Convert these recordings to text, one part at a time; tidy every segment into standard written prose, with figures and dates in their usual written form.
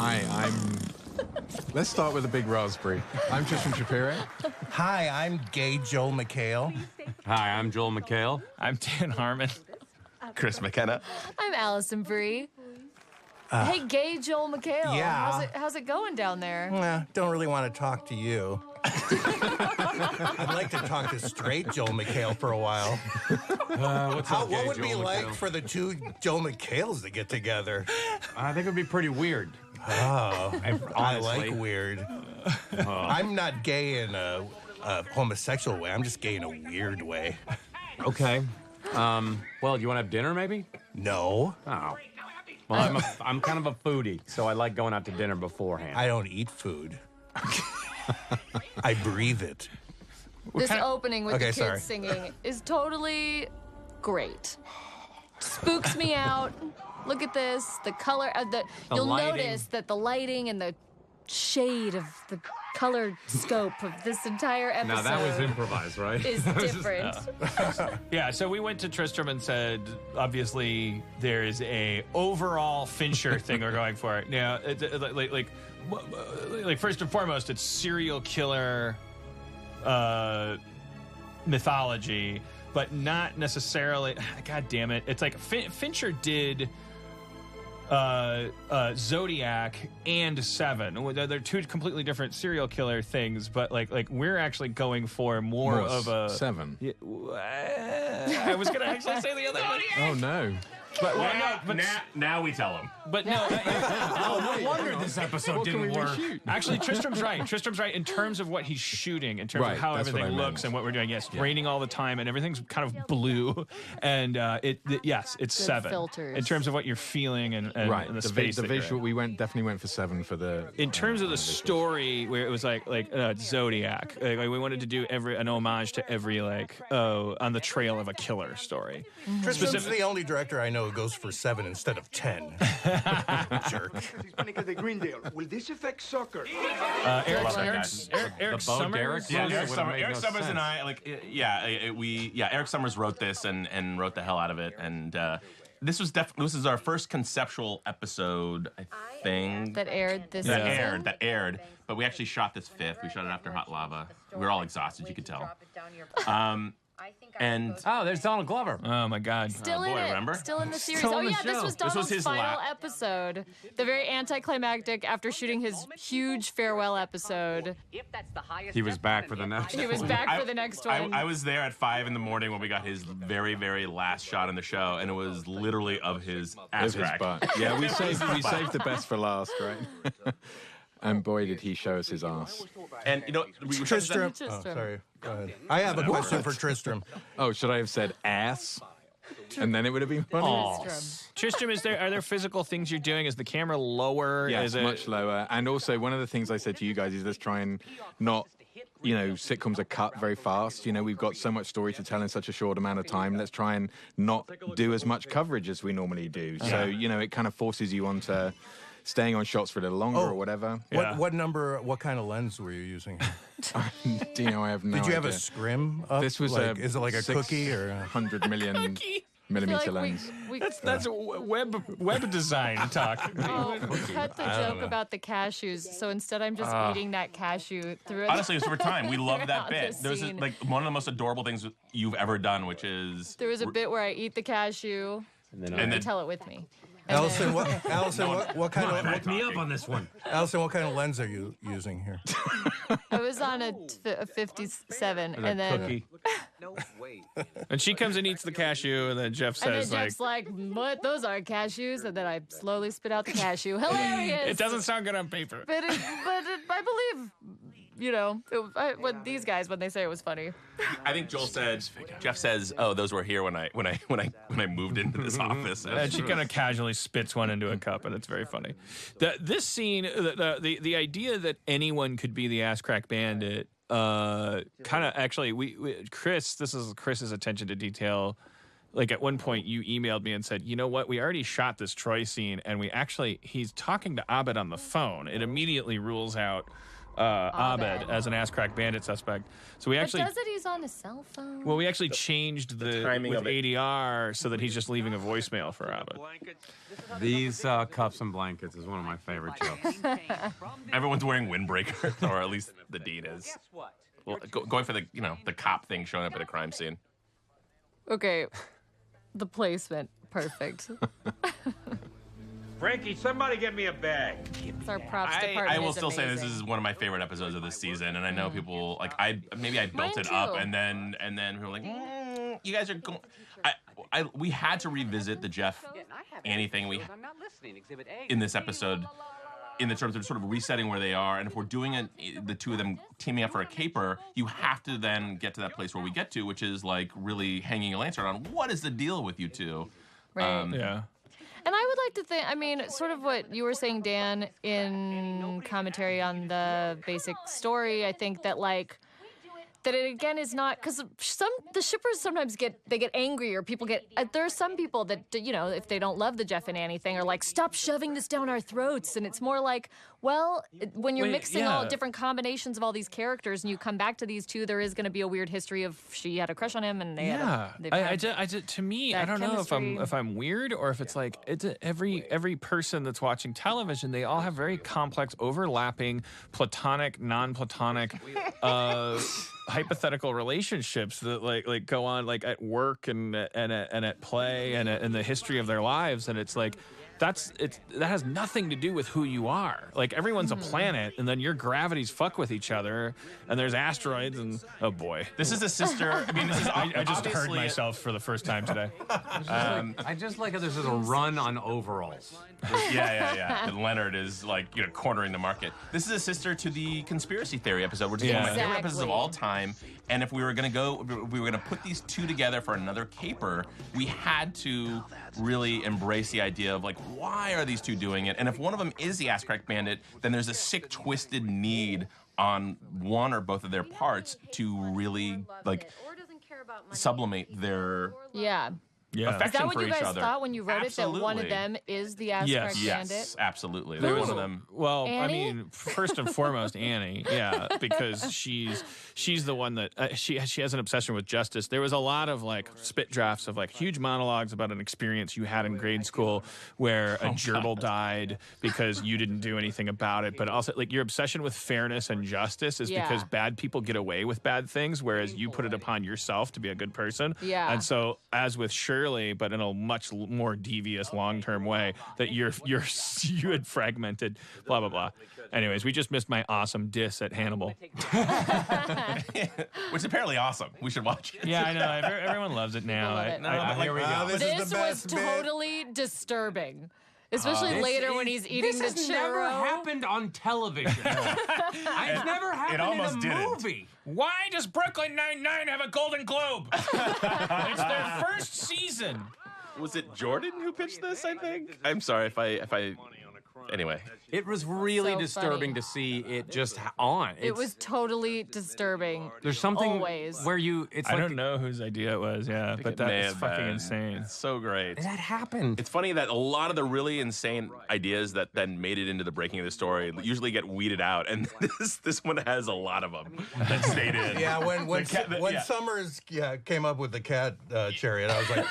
Hi, let's start with the big raspberry. I'm Tristan Shapiro. Hi, I'm gay Joel McHale. Hi, I'm Joel McHale. I'm Dan Harmon. Chris McKenna. I'm Allison Bree. Hey, gay Joel McHale. Yeah. How's it going down there? Don't really want to talk to you. I'd like to talk to straight Joel McHale for a while. What would it be like for the two Joel McHales to get together? I think it would be pretty weird. Oh, I like Honestly. weird. I'm not gay in a homosexual way. I'm just gay in a weird way. Okay. Well, do you want to have dinner, maybe? No, Oh. Well, I'm kind of a foodie, so I like going out to dinner beforehand. I don't eat food. I breathe it. This opening with the kids sorry. singing is totally great. Spooks me out. Look at this. The color. You'll lighting. notice that the lighting and the shade of the color scope of this entire episode Now, that was improvised, right? is different. Yeah, so we went to Tristram and said, obviously, there is a overall Fincher thing we're going for. Now, like first and foremost, it's serial killer mythology, but not necessarily. God damn it! It's like Fincher did Zodiac and Seven. They're two completely different serial killer things, but like we're actually going for more of a Seven. Yeah, I was gonna actually say the other one. Oh, no. Now we tell him. But no. No wonder this episode didn't work. Actually, Tristram's right. Tristram's right in terms of what he's shooting, in terms Right, of how that's what everything I looks meant. and what we're doing. Yes, raining all the time, and everything's kind of blue. And yes, it's Good Seven filters. in terms of what you're feeling and Right. and the The space. that you're in. visual, we definitely went for 7 for the... In terms of the story, where it was like Zodiac, like we wanted to do an homage to every on the trail of a killer story. Tristan's the only director I know who goes for 7 instead of 10. Jerk. Hispanic de Greendale. Will this affect soccer? Eric love that Summers. guy. Eric The Bo Summers. Derek? Yeah, It Eric, would've made Eric no Summers and sense. I Eric Summers wrote this and wrote the hell out of it, and this is our first conceptual episode, I think. That aired this That season? aired, but we actually shot this fifth. We shot it after Hot Lava. We were all exhausted, you could tell. And Oh, there's Donald Glover. Oh my God. Still in boy, it. remember? Still in the series. Still Oh in the yeah, this show. was This was Donald's his final episode. The very anticlimactic after shooting his huge farewell episode. He was back for the next He was back for the next one. I was there at 5 a.m. when we got his very, very last shot in the show, and it was literally of his ass Of his crack. butt. Yeah, we saved the best for last, right? And boy, did he show us his ass. And we shot this Tristram. at- Oh, sorry. Go ahead. I have a question for Tristram. Oh, should I have said ass? And then it would have been funny? Tristram, are there physical things you're doing? Is the camera lower? Yeah, Is it's it much lower. And also, one of the things I said to you guys is let's try and not, sitcoms are cut very fast. We've got so much story to tell in such a short amount of time. Let's try and not do as much coverage as we normally do. So, it kind of forces you onto staying on shots for a little longer or whatever. Yeah. What kind of lens were you using? Do you know, I have no idea. Did you have a scrim up? This was is it like a cookie or? 100 million I feel millimeter like lens. That's web design talk. Cut the joke about the cashews. So instead, I'm just eating that cashew through it. Honestly, it's for time. We love that throughout bit. the There's scene. one of the most adorable things you've ever done, which is There was a bit where I eat the cashew. And and I then tell it with me. Allison, what kind of Back me up on this one. Allison, what kind of lens are you using here? I was on a 57, and then Cookie. And she comes and eats the cashew, and then Jeff says, Jeff's like, "What? Those aren't cashews." And then I slowly spit out the cashew. Hilarious. it doesn't sound good on paper. But I believe, when these guys when they say it was funny. I think Jeff says, "Oh, those were here when I moved into this office." And she kind of casually spits one into a cup, and it's very funny. This scene, the idea that anyone could be the ass crack bandit, kind of actually, Chris, this is Chris's attention to detail. Like at one point, you emailed me and said, "You know what? We already shot this Troy scene, and he's talking to Abed on the phone. It immediately rules out." Abed as an ass crack bandit suspect. So we actually But does it? He's on his cell phone. well, we actually changed the timing with of it. ADR so that he's just leaving a voicemail for Abed. These cups and blankets is one of my favorite jokes. Everyone's wearing windbreakers, or at least the dean is. Well, going for the the cop thing showing up at a crime scene. Okay, the placement, perfect. Frankie, somebody get me a bag. It's our props department. I will is still say this amazing. is one of my favorite episodes of this season, and I know people like I built Mine it up, too. and then we were like, you guys are going. We had to revisit the Jeff Annie thing in this episode, in the terms of sort of resetting where they are, and if we're doing it, the two of them teaming up for a caper, you have to then get to that place where we get to, which is like really hanging a lantern on what is the deal with you two. Right. Yeah. And I would like to think, I mean, sort of what you were saying, Dan, in commentary on the basic story, I think that, like, that it again is not, because the shippers sometimes get angry, or people get, there are some people that, if they don't love the Jeff and Annie thing, are like, stop shoving this down our throats. And it's more like, well, when you're mixing all different combinations of all these characters and you come back to these two, there is going to be a weird history of she had a crush on him and they had to me, that I don't know chemistry. if I'm weird or if it's like every person that's watching television, they all have very complex, overlapping, platonic, non-platonic, hypothetical relationships that like go on like at work and at play and in the history of their lives, and it's like. That has nothing to do with who you are. Like, everyone's a planet, and then your gravities fuck with each other, and there's asteroids, and oh boy. This is a sister. I mean, this is I just heard obviously- myself for the first time today. I just like how there's a run on overalls. Yeah. And Leonard is like, cornering the market. This is a sister to the conspiracy theory episode, which is one of my favorite episodes of all time. And if we were gonna put these two together for another caper, we had to really embrace the idea of like, why are these two doing it? And if one of them is the ass crack bandit, then there's a sick, twisted need on one or both of their parts to really like sublimate their affection Is that what for you each guys other. thought when you wrote it, that one of Absolutely. them is the ass crack bandit? Yes, absolutely. There They're was one of them. Well, Annie? I mean, first and foremost, Annie, because she's the one that she has an obsession with justice. There was a lot of like spit drafts of like huge monologues about an experience you had in grade school where a gerbil died because you didn't do anything about it. But also, like, your obsession with fairness and justice is because bad people get away with bad things, whereas you put it upon yourself to be a good person. Yeah. And so, as with Shirley, but in a much more devious long-term way, that you had fragmented, blah blah blah. Anyways, we just missed my awesome diss at Hannibal. Which is apparently awesome. We should watch it. Yeah, I know. Everyone loves it now. People love it. Here we go. This is This the was best bit. totally disturbing. Especially later when he's eating the This has never churro. happened on television. It's never happened almost in a didn't. movie. Why does Brooklyn Nine-Nine have a Golden Globe? It's their first season. Was it Jordan who pitched this, I think? I'm sorry if I anyway. It was really So disturbing funny. to see it just on. It was totally disturbing. There's something always. where it's I like don't know whose idea it was, but It may that's have fucking been. insane. It's so great. that happened. It's funny that a lot of the really insane ideas that then made it into the breaking of the story usually get weeded out, and this one has a lot of them that stayed in. Yeah, when yeah. Summers came up with the cat chariot, I was like,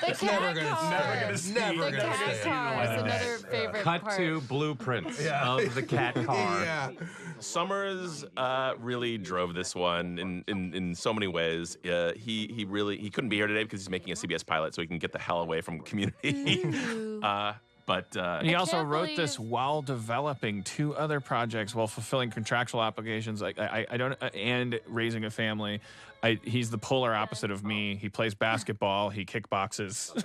it's never going to car. stay. Never The going to cat stay. car is another favorite Cut part. to blueprints of the cat car. Yeah. Summers really drove this one in so many ways. He couldn't be here today because he's making a CBS pilot, so he can get the hell away from Community. But He also can't wrote this believe- while developing two other projects while fulfilling contractual obligations. I don't and raising a family. He's the polar opposite of me. He plays basketball. He kickboxes.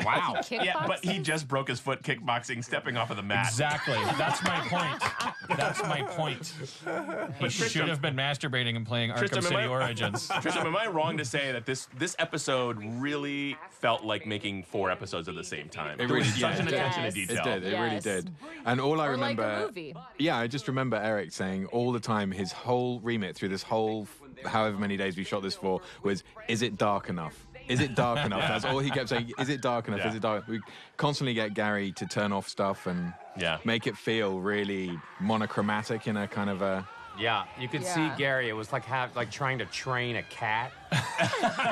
Wow. yeah, but he Kickboxing? just broke his foot kickboxing, stepping off of the mat. Exactly. That's my point. That's my point. He should have been masturbating and playing Arkham Tristan, City am I- Origins. Tristan, am I wrong to say that this episode really felt like making 4 episodes at the same time? It There was really- such an yeah, attention Yes. to It detail. did. It really Yes. did. And all I Or like remember, a movie. yeah, I just remember Eric saying all the time his whole remit through this whole however many days we shot this for was, is it dark enough? Is it dark enough? That's all he kept saying. Is it dark enough? Yeah. Is it dark? We constantly get Gary to turn off stuff and Yeah. make it feel really monochromatic in a kind of a Yeah, you could see Gary. It was like trying to train a cat.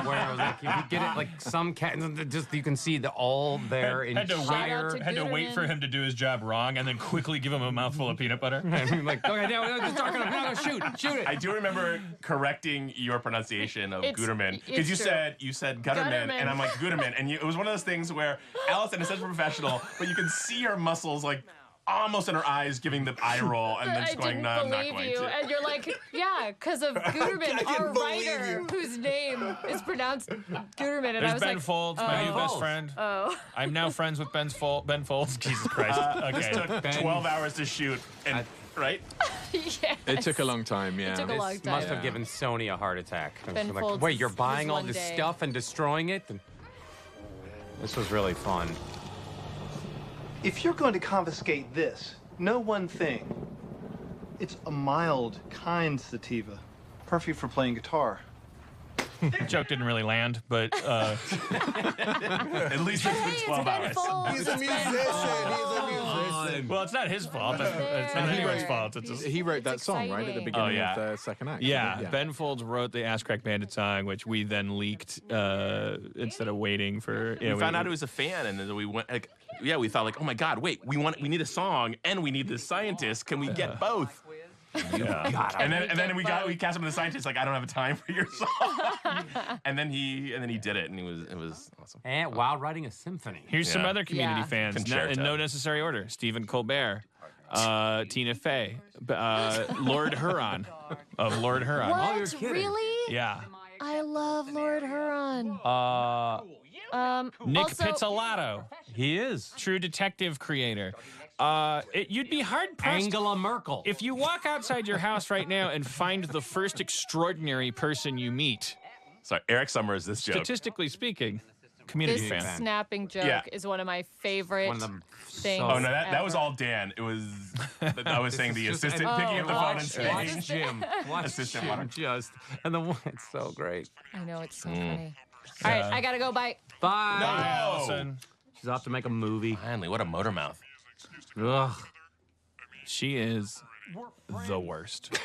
Where it was like you could get it like some cat, just you can see all their entire. Had to wait for him to do his job wrong, and then quickly give him a mouthful of peanut butter. And like, okay, no, it's dark enough. No, shoot it. I do remember correcting your pronunciation of Guterman because you said Gutterman, and I'm like Guterman, and it was one of those things where Allison is such a professional, but you can see her muscles like almost in her eyes giving the eye roll and then just going, no, I'm not going to. And you're like, yeah, because of Guterman, our writer, whose name is pronounced Guterman. And There's I was Ben like, Folds, my new best friend. Oh. I'm now friends with Ben Folds. Jesus Christ. Okay. This took 12 hours to shoot, and right? Yes. It took a long time, yeah. It took a long time. Must have given Sony a heart attack. Ben Like, Folds wait, you're is buying all one this day. stuff and destroying it? This was really fun. If you're going to confiscate this, know one thing. It's a mild, kind sativa. Perfect for playing guitar. The joke didn't really land, but At least it's been 12 hours. He's a musician. well, it's not his fault. It's not anyone's fault. It's just, He wrote that song, right, at the exciting. beginning of the second act. yeah, Ben Folds wrote the Ass Crack Bandit song, which we then leaked instead of waiting for. You know, We found out he was a fan, and then we went like, we thought like, oh my God, wait, we need a song and we need this scientist. Can we get both? And then we cast him as the scientist. Like, I don't have time for your song. and then he did it, and it was awesome. And while writing a symphony. Here's some Yeah. other community Yeah. fans, Concerto. in no necessary order: Stephen Colbert, Tina Fey, Lord Huron of Lord Huron. What? Really? Yeah, I love Lord Huron. Nick Also- Pizzolatto, He is. True Detective creator. You'd be hard pressed Angela Merkel. if you walk outside your house right now and find the first extraordinary person you meet. Sorry, Eric Summers, this joke. Statistically speaking, community This fan. snapping joke Yeah. is one of my favorite One of them things. Oh, no, that was ever. all Dan. It was, I was saying the just- assistant picking up the phone and Watch saying, Jim. Watch Assistant Jim water. just. And the it's so great. I know, it's so funny. All right, I gotta go. Bye. Bye. Allison. She's off to make a movie. Finally, what a motor mouth. Ugh. She is the worst.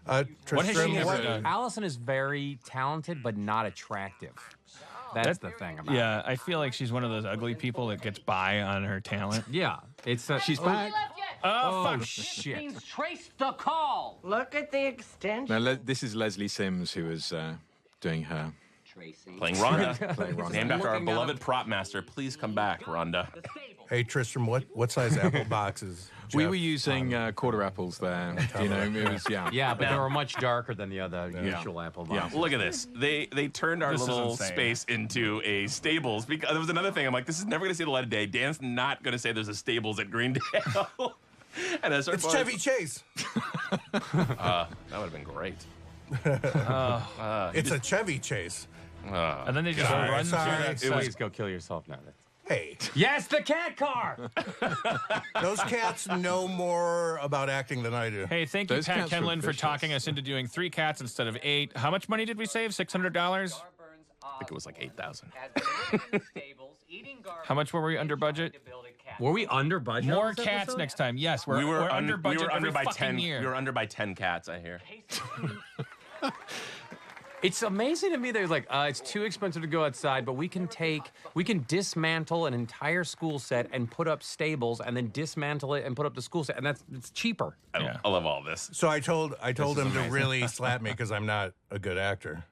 What What has she ever done? Allison is very talented, but not attractive. That's the thing about it. Yeah, I feel like she's one of those ugly people that gets by on her talent. Yeah. It's She's back. Oh, Oh, fuck. shit. Trace the call. Look at the extension. Now, this is Leslie Sims who is doing her. Tracy. Playing Rhonda. Playing Rhonda. Named after our Looking down beloved prop master. Please come back, Rhonda. Hey, Tristram, what size apple boxes? We Jeff? were using quarter apples there. You know, it was, Yeah, but they were much darker than the other usual apple boxes. Look at this. They turned our This is little insane. space into a Stables. Because there was another thing. I'm like, this is never going to see the light of day. Dan's not going to say there's a Stables at Greendale. And as It's Chevy Chase. that would have been great. It's a Chevy Chase. And then they just Sorry, run sorry. through that Please site. go kill yourself now. Hey, Yes, the cat car. those cats know more about acting than I do. Hey, thank you, Those Pat cats were Kenlin, for vicious. talking us into doing 3 cats instead of 8. How much money did we save? $600? I think it was like 8,000. How much were we under budget? Were we under budget? More on this cats episode? next time. Yes, we're under budget We were under every by fucking 10. year. We were under by 10 cats, I hear. It's amazing to me that like it's too expensive to go outside, but we can dismantle an entire school set and put up stables, and then dismantle it and put up the school set, and it's cheaper. Yeah. I love all this. So I told him to really slap me because I'm not a good actor,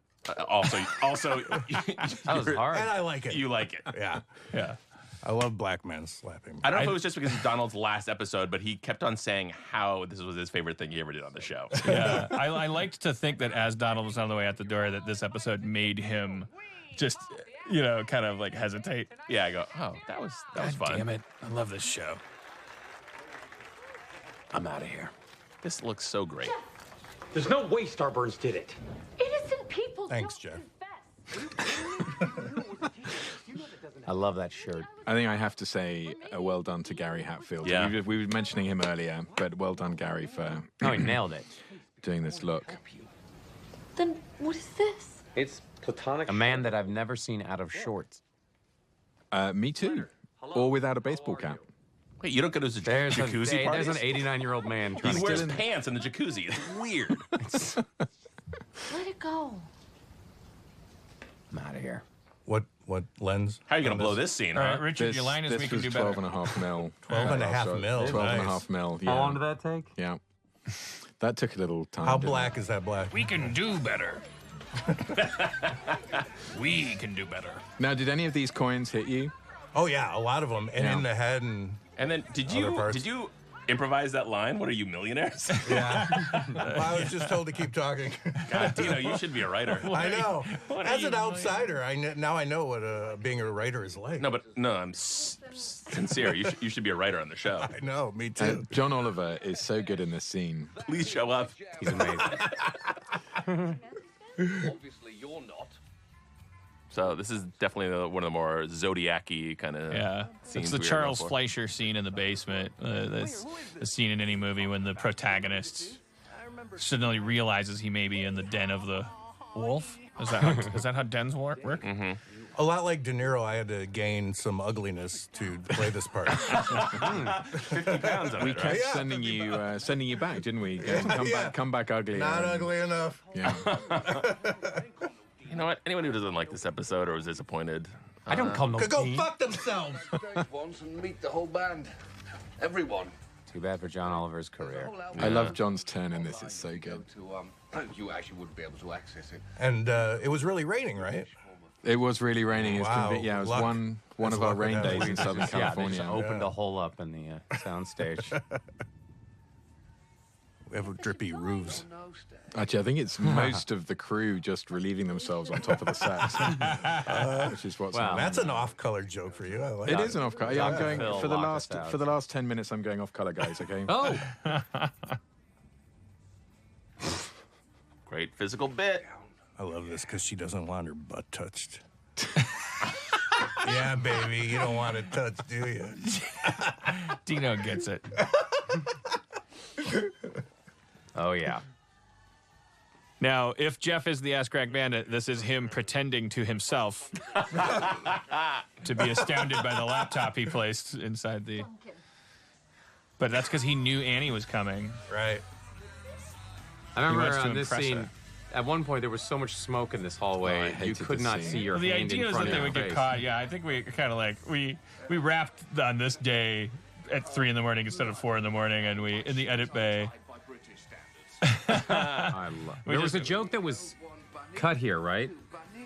Also, That was hard. and I like it. you like it. Yeah, Yeah. I love black men slapping me. I don't know if it was just because it's Donald's last episode, but he kept on saying how this was his favorite thing he ever did on the show. Yeah. I liked to think that as Donald was on the way out the door, that this episode made him just, kind of like hesitate. Yeah, I go, oh, that was fun. Damn it. I love this show. I'm out of here. This looks so great. There's no way Starburns did it. Innocent people. Thanks, don't Jeff. confess. I love that shirt. I think I have to say well done to Gary Hatfield. Yeah. We were mentioning him earlier, but well done, Gary, for Oh, he nailed it. doing this look. Then what is this? It's platonic. A man that I've never seen out of shorts. Me too. Or without a baseball cap. Wait, you don't go to jacuzzi parties? There's an 89-year-old man trying He to wears pants in the jacuzzi. It's weird. Let it go. I'm out of here. What lens? How are you going to blow this scene, All huh? right, Richard, your line is we can do better. 12.5 mil. 12.5 mil. 12.5 mil. Yeah. How long did that take? Yeah. That took a little time. How didn't black is that black? We can do better. We can do better. it? Now, did any of these coins hit you? Oh yeah, a lot of them, and in the head and. And then did you improvise that line? What are you, millionaires? Yeah. Well, I was just told to keep talking. God, Dino, you should be a writer. I know. As an outsider, now I know what being a writer is like. No, I'm sincere. You should be a writer on the show. I know, me too. John Oliver is so good in this scene. Please show up. He's amazing. Obviously, you're not. So this is definitely one of the more Zodiac-y kind of scenes. It's the we were Charles going for. Fleischer scene in the basement. That's the scene in any movie when the protagonist suddenly realizes he may be in the den of the wolf. Is that how dens work? Mm-hmm. A lot like De Niro, I had to gain some ugliness to play this part. 50 pounds of We it, kept right? sending you back, didn't we? Come back ugly. Not ugly enough. Yeah. You know what? Anyone who doesn't like this episode or was disappointed, I don't call no Could go team. fuck themselves. Once and meet the whole band. Everyone. Too bad for John Oliver's career. I love John's turn in this. It's so good. You actually wouldn't be able to access it. And it was really raining, right? It was really raining. It was Wow, yeah, it was luck. one That's of our luck with rain that. days in Southern Yeah, they California. just opened a hole up in the soundstage. We have drippy roofs. Actually, I think it's most of the crew just relieving themselves on top of the set, which is what's Wow. happening. That's an off-color joke for you. I like It is an off color. Yeah, I'm going Phil for the locked us out. for the last 10 minutes. I'm going off color, guys. Okay. Oh, great physical bit. I love this because she doesn't want her butt touched. Yeah, baby, you don't want it touched, do you? Dino gets it. oh yeah. Now, if Jeff is the Ass Crack Bandit, this is him pretending to himself to be astounded by the laptop he placed inside the. But that's because he knew Annie was coming. Right. I remember wants to on this impress scene. her. At one point, there was so much smoke in this Oh, I hallway, you hated could this not scene. see your Well, the hand idea in is front that of they your would get face. caught. Yeah, I think we kind of like we wrapped on this day at 3 a.m. instead of 4 a.m, and we in the edit bay. There was a joke that was cut here, right?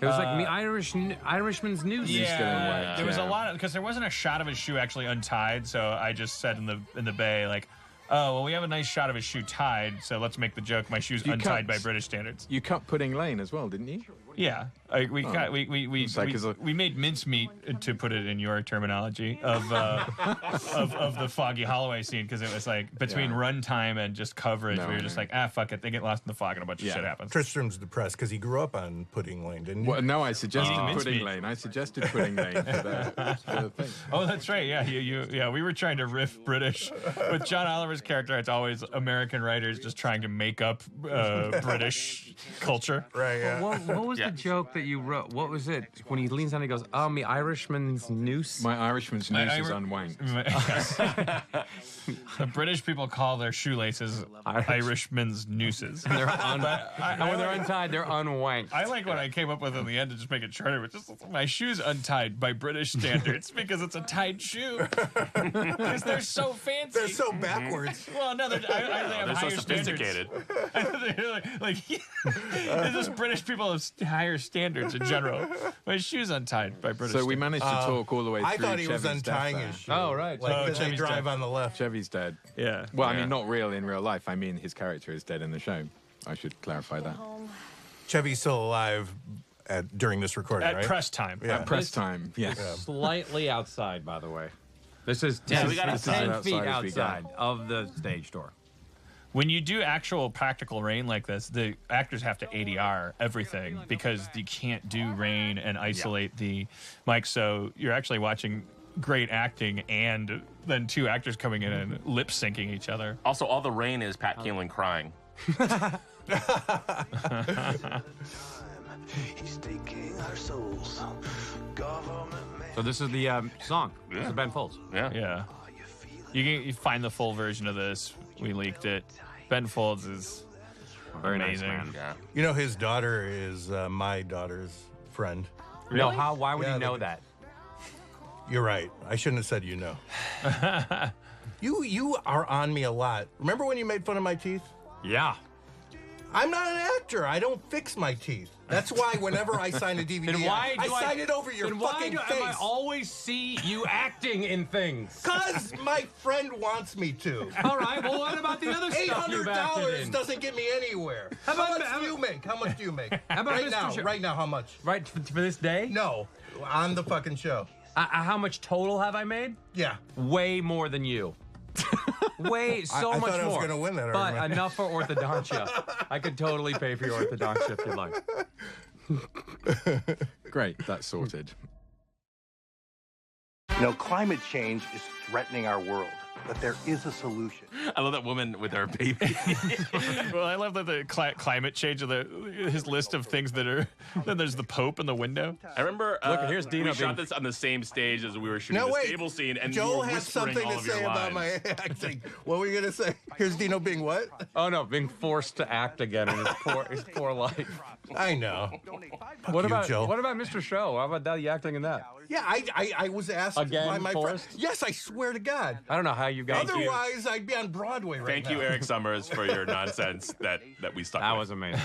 It was like me Irishman's news. Yeah, there was a yeah. lot of because there wasn't a shot of his shoe actually untied. So I just said in the bay like, oh well, we have a nice shot of his shoe tied, so let's make the joke. My shoe's You untied cut- by British standards. You cut Pudding Lane as well, didn't you? Yeah, we made mincemeat to put it in your terminology of the Foggy Holloway scene because it was like between runtime and just coverage. No, we were I just know. like fuck it, they get lost in the fog and a bunch of Yeah. shit happens. Tristram's depressed because he grew up on Pudding Lane, didn't he? Well, no, I suggested Oh. Pudding Mincemeat. Lane. I suggested Pudding Lane for the thing. Oh, that's right. Yeah, yeah. We were trying to riff British with John Oliver's character. It's always American writers just trying to make up British culture. Right, yeah. What was the joke that you wrote? What was it? When he leans down, he goes, "Oh, me Irishman's noose." My Irishman's noose is unwanked. The British people call their shoelaces Irishmen's nooses. They're and when they're untied, they're unwanked. I like what I came up with in the end to just make it shorter, but just my shoe's untied by British standards because it's a tied shoe. Because they're so fancy. They're so backwards. Well, no, they have They're so higher sophisticated. standards. It's just British people have higher standards in general. My shoe's untied by British. So we managed to talk all the way through. I thought he was Chevy's death untying there. his shoe. Oh, right. Like Oh, they Chevy's drive dead. on the left. Chevy's dead. Yeah. Well, I Yeah. mean, not real in real life. I mean, his character is dead in the show. I should clarify that. Chevy's still alive during this recording, At right? press time. Yeah. Press time. Yes. Slightly outside, by the way. This is Yeah, 10, we got this is outside. 10 feet Outside as we go. outside of the stage door. When you do actual practical rain like this, the actors have to ADR everything because you can't do rain and isolate the mic. So you're actually watching great acting and then two actors coming in and lip syncing each other. Also, all the rain is Pat Keelan crying. He's taking our souls. Government man. So this is the song. This Yeah. is Ben Folds. Yeah. Yeah. Are you feeling You find the full version of this. We leaked it. Ben Folds is Very amazing. nice man. Yeah. You know, his daughter is my daughter's friend. No, how? Why would Yeah, he know they- that? You're right. I shouldn't have said you know. You are on me a lot. Remember when you made fun of my teeth? Yeah. I'm not an actor. I don't fix my teeth. That's why whenever I sign a DVD, Then why I do sign it over your then fucking why face. am I always see you acting in things? Because my friend wants me to. All right. Well, what about the other stuff you've acted $800 in? doesn't get me anywhere. How much do you make? How much do you make? How about right Mr. now? Show? Right now, how much? Right for this day? No, on the fucking show. How much total have I made? Yeah. Way more than you. Way so I much thought I was more. gonna win that but argument. enough for orthodontia. I could totally pay for your orthodontia if you'd like. Great, that's sorted. Climate change is threatening our world, but there is a solution. I love that woman with her baby. Well, I love that the climate change of his list of things that are. Then there's the Pope in the window. I remember Look, here's Dino we shot being- this on the same stage as we were shooting No, the wait. stable scene, and Joel you were had whispering something all to of your say about lines. my acting. What were you going to say? Here's Dino being what? Oh no, being forced to act again in his poor life. I know. What you, about Joe. what about Mr. Show? How about that? You acting in that? Yeah, I was asked Again, by my friend. Forrest? Yes, I swear to God. I don't know how you got. Otherwise, I'd be on Broadway right Thank now. you, Eric Summers, for your nonsense that we stuck That with. was amazing.